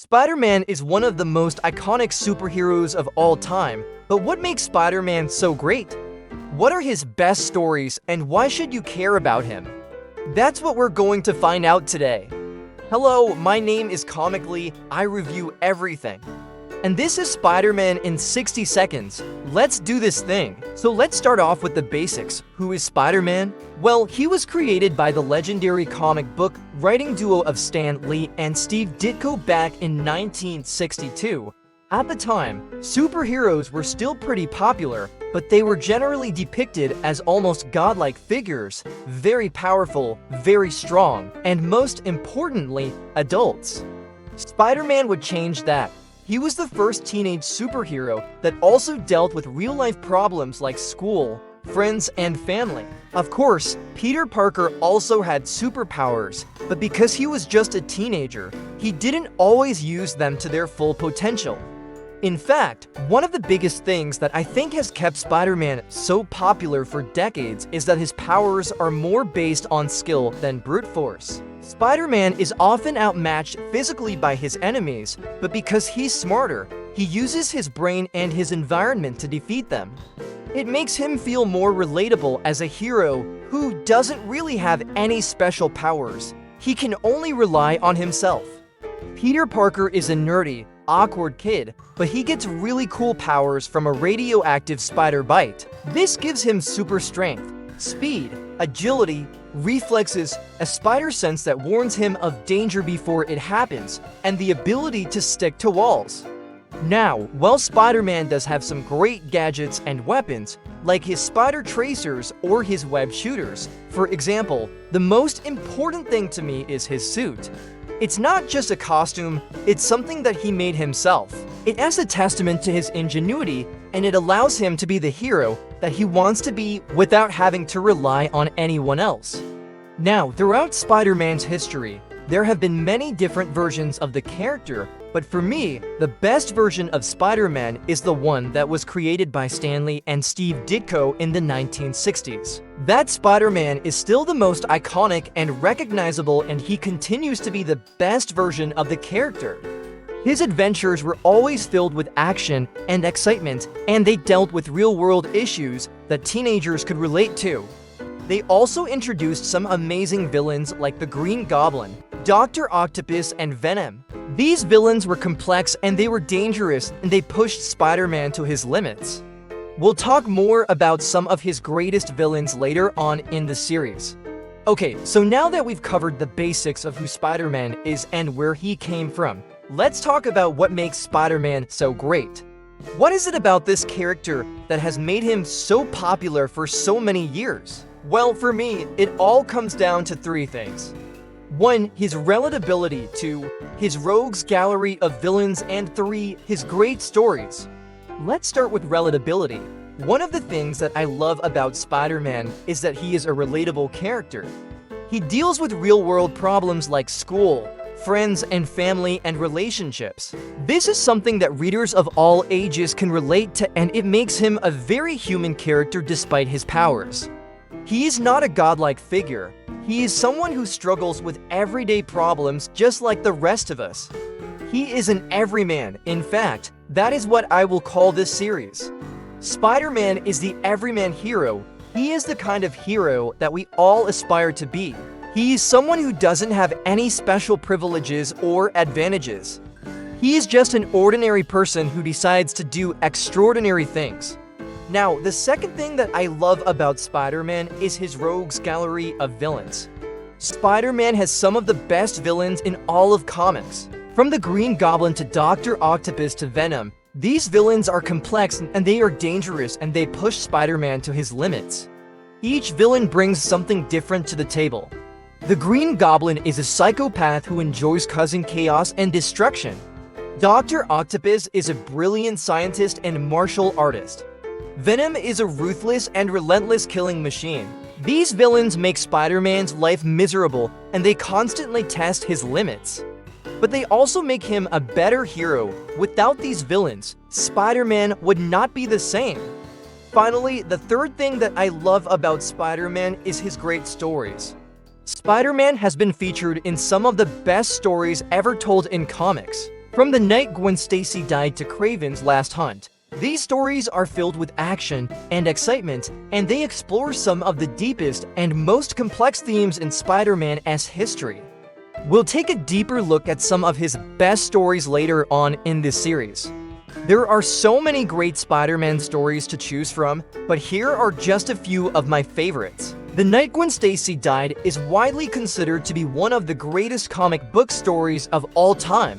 Spider-Man is one of the most iconic superheroes of all time, but what makes Spider-Man so great? What are his best stories, and why should you care about him? That's what we're going to find out today. Hello, my name is Comically, I review everything. And this is Spider-Man in 60 seconds. Let's do this thing. So let's start off with the basics. Who is Spider-Man? Well, he was created by the legendary comic book writing duo of Stan Lee and Steve Ditko back in 1962. At the time, superheroes were still pretty popular, but they were generally depicted as almost godlike figures, very powerful, very strong, and most importantly, adults. Spider-Man would change that. He was the first teenage superhero that also dealt with real-life problems like school, friends, and family. Of course, Peter Parker also had superpowers, but because he was just a teenager, he didn't always use them to their full potential. In fact, one of the biggest things that I think has kept Spider-Man so popular for decades is that his powers are more based on skill than brute force. Spider-Man is often outmatched physically by his enemies, but because he's smarter, he uses his brain and his environment to defeat them. It makes him feel more relatable as a hero who doesn't really have any special powers. He can only rely on himself. Peter Parker is a nerdy, awkward kid, but he gets really cool powers from a radioactive spider bite. This gives him super strength, speed, agility, reflexes, a spider sense that warns him of danger before it happens, and the ability to stick to walls. Now, while Spider-Man does have some great gadgets and weapons, like his spider tracers or his web shooters, for example, the most important thing to me is his suit. It's not just a costume, it's something that he made himself. It is a testament to his ingenuity, and it allows him to be the hero that he wants to be without having to rely on anyone else. Now, throughout Spider-Man's history, there have been many different versions of the character, but for me, the best version of Spider-Man is the one that was created by Stan Lee and Steve Ditko in the 1960s. That Spider-Man is still the most iconic and recognizable, and he continues to be the best version of the character. His adventures were always filled with action and excitement, and they dealt with real-world issues that teenagers could relate to. They also introduced some amazing villains like the Green Goblin, Doctor Octopus, and Venom. These villains were complex and they were dangerous, and they pushed Spider-Man to his limits. We'll talk more about some of his greatest villains later on in the series. Okay, so now that we've covered the basics of who Spider-Man is and where he came from, let's talk about what makes Spider-Man so great. What is it about this character that has made him so popular for so many years? Well, for me, it all comes down to three things. 1. His relatability. 2. His rogues gallery of villains. And 3. His great stories. Let's start with relatability. One of the things that I love about Spider-Man is that he is a relatable character. He deals with real-world problems like school, friends and family, and relationships. This is something that readers of all ages can relate to, and it makes him a very human character despite his powers. He is not a godlike figure. He is someone who struggles with everyday problems just like the rest of us. He is an everyman. In fact, that is what I will call this series. Spider-Man is the everyman hero. He is the kind of hero that we all aspire to be. He is someone who doesn't have any special privileges or advantages. He is just an ordinary person who decides to do extraordinary things. Now, the second thing that I love about Spider-Man is his rogues gallery of villains. Spider-Man has some of the best villains in all of comics. From the Green Goblin to Doctor Octopus to Venom, these villains are complex and they are dangerous, and they push Spider-Man to his limits. Each villain brings something different to the table. The Green Goblin is a psychopath who enjoys causing chaos and destruction. Doctor Octopus is a brilliant scientist and martial artist. Venom is a ruthless and relentless killing machine. These villains make Spider-Man's life miserable, and they constantly test his limits. But they also make him a better hero. Without these villains, Spider-Man would not be the same. Finally, the third thing that I love about Spider-Man is his great stories. Spider-Man has been featured in some of the best stories ever told in comics. From the Night Gwen Stacy Died to Kraven's Last Hunt, these stories are filled with action and excitement, and they explore some of the deepest and most complex themes in Spider-Man's history. We'll take a deeper look at some of his best stories later on in this series. There are so many great Spider-Man stories to choose from, but here are just a few of my favorites. The Night Gwen Stacy Died is widely considered to be one of the greatest comic book stories of all time.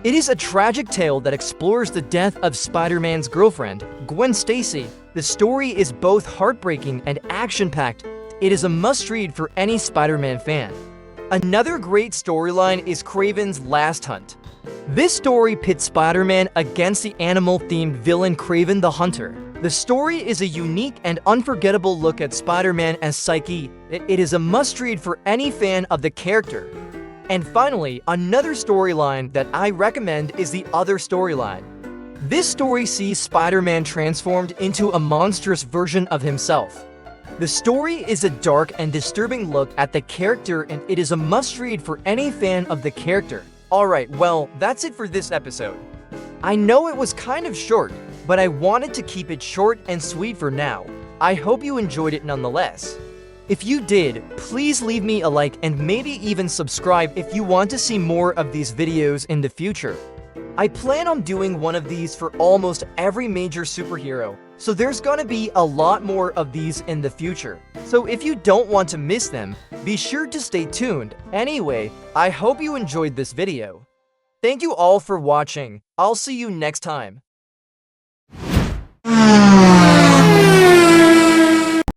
It is a tragic tale that explores the death of Spider-Man's girlfriend, Gwen Stacy. The story is both heartbreaking and action-packed. It is a must-read for any Spider-Man fan. Another great storyline is Kraven's Last Hunt. This story pits Spider-Man against the animal-themed villain Kraven the Hunter. The story is a unique and unforgettable look at Spider-Man's psyche. It is a must-read for any fan of the character. And finally, another storyline that I recommend is the Other storyline. This story sees Spider-Man transformed into a monstrous version of himself. The story is a dark and disturbing look at the character, and it is a must-read for any fan of the character. Alright, well, that's it for this episode. I know it was kind of short, but I wanted to keep it short and sweet for now. I hope you enjoyed it nonetheless. If you did, please leave me a like and maybe even subscribe if you want to see more of these videos in the future. I plan on doing one of these for almost every major superhero, so there's gonna be a lot more of these in the future. So if you don't want to miss them, be sure to stay tuned. Anyway, I hope you enjoyed this video. Thank you all for watching. I'll see you next time.